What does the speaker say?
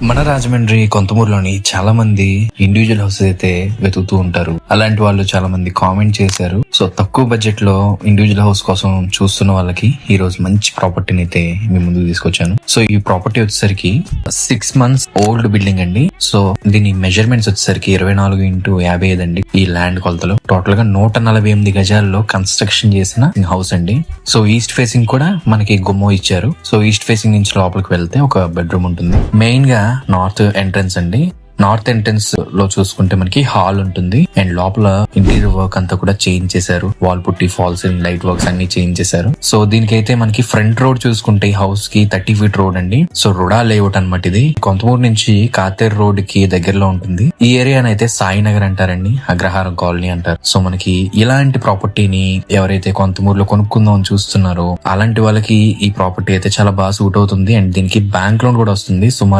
మన రాజమండ్రి కొంతమూరులోని చాలా మంది ఇండివిజువల్ హౌస్ అయితే వెతుకుతూ ఉంటారు. అలాంటి వాళ్ళు చాలా మంది కామెంట్ చేశారు. సో తక్కువ బడ్జెట్ లో ఇండివిజువల్ హౌస్ కోసం చూస్తున్న వాళ్ళకి ఈ రోజు మంచి ప్రాపర్టీని అయితే మీ ముందుకు తీసుకొచ్చాను. సో ఈ ప్రాపర్టీ వచ్చేసరికి 6 months ఓల్డ్ బిల్డింగ్ అండి. సో దీని మెజర్మెంట్స్ వచ్చేసరికి 24x55 అండి. ఈ ల్యాండ్ కొలతలు టోటల్ గా 148 గజాల్లో కన్స్ట్రక్షన్ చేసిన హౌస్ అండి. సో ఈస్ట్ ఫేసింగ్ కూడా మనకి గుమ్మం ఇచ్చారు. సో ఈస్ట్ ఫేసింగ్ నుంచి లోపలికి వెళ్తే ఒక బెడ్రూమ్ ఉంటుంది. మెయిన్ గా నార్త్ ఎంట్రన్స్ అండి. నార్త్ ఎంట్రన్స్ లో చూసుకుంటే మనకి హాల్ ఉంటుంది అండ్ లోపల ఇంటీరియర్ వర్క్ అంతా కూడా చేంజ్ చేశారు. వాల్ పుట్టి, ఫాల్ సీలింగ్, లైట్ వర్క్స్ అన్ని చేంజ్ చేశారు. సో దీనికైతే మనకి ఫ్రంట్ రోడ్ చూసుకుంటే హౌస్ కి 30 feet రోడ్ అండి. సో రుడా లేఅవుట్ అనమాట. ఇది కొంతమూరు నుంచి కాతేర్ రోడ్ కి దగ్గరలో ఉంటుంది. ఈ ఏరియానైతే సాయినగర్ అంటారండి, అగ్రహారం కాలనీ అంటారు. సో మనకి ఇలాంటి ప్రాపర్టీని ఎవరైతే కొంతమూరులో కొనుక్కుందాం అని చూస్తున్నారో అలాంటి వాళ్ళకి ఈ ప్రాపర్టీ అయితే చాలా బాగా సూట్ అవుతుంది. అండ్ దీనికి బ్యాంక్ లోన్ కూడా వస్తుంది. సుమారు